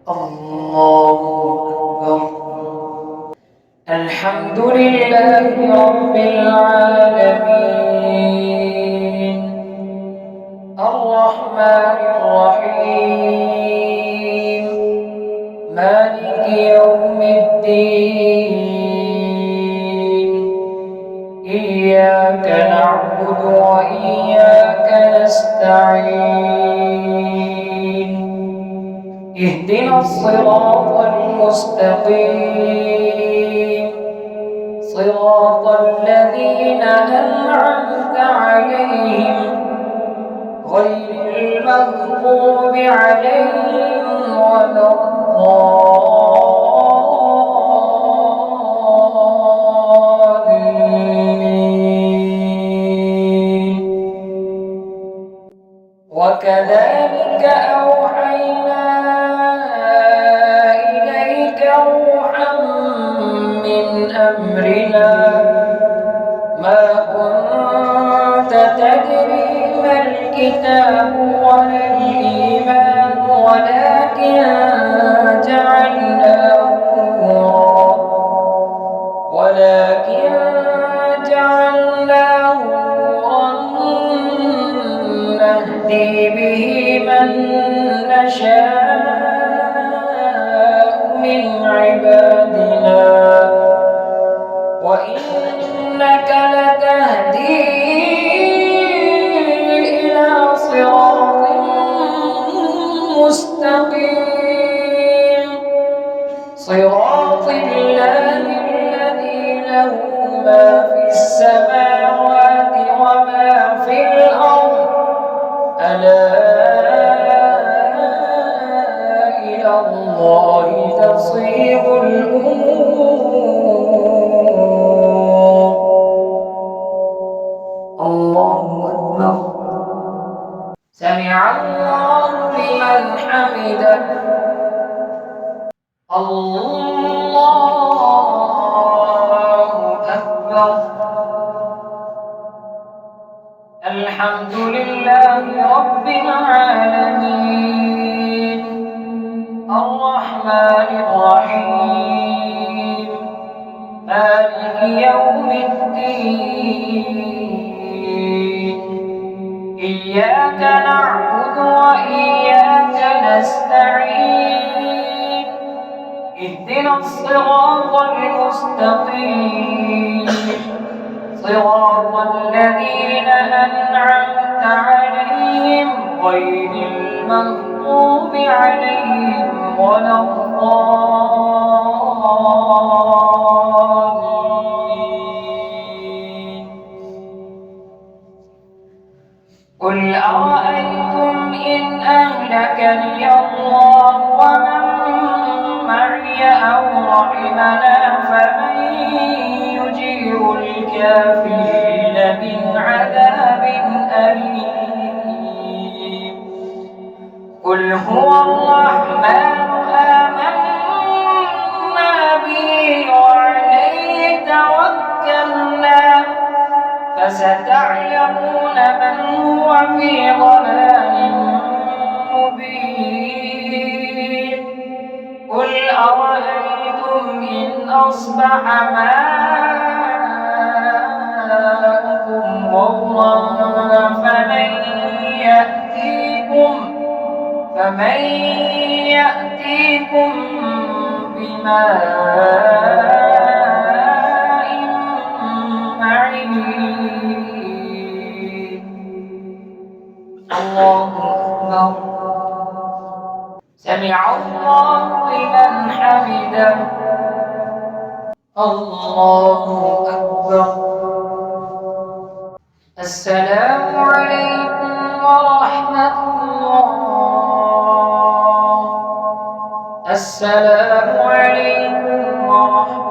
الله أكبر. الحمد لله رب العالمين الرحمن الرحيم مالك يوم الدين إياك نعبد وإياك نستعين اهدنا الصراط المستقيم صراط الذين أنعمت عليهم غير المغضوب عليهم ولا الضالين. وكذلك أوحينا إليك روحا من أمرنا ما كنت تدري ما الكتاب ولا الإيمان ولكن جعلناه نورا نهدي به من نشاء من عبادنا وإنك لتهدي إلى صراط مستقيم صراط الله الذي له ما في السماوات وما في الأرض ألا إلى الله تصير الأمور. الله أكبر. سمع الله لمن حمده. الله أكبر. الحمد لله رب العالمين الرحمن الرحيم مالك يوم الدين إياك نعبد وإياك نستعين اهدنا الصراط المستقيم صراط الذين أنعمت عليهم غير المغضوب عليهم ولا الضالين. قل أرأيتم إن أهلكني الله ومن معي أو رحمنا فمن يجير الكافرين من عذاب أليم. قل هو الرحمن آمنا به وعليه توكلنا فستعلمون من هو في ضلال مبين. قل أرأيتم إن أصبح ماؤكم غورا فمن يأتيكم بماء معين. الله أكبر. سمع الله لمن حمده. الله أكبر. السلام عليكم ورحمة الله. السلام عليكم ورحمة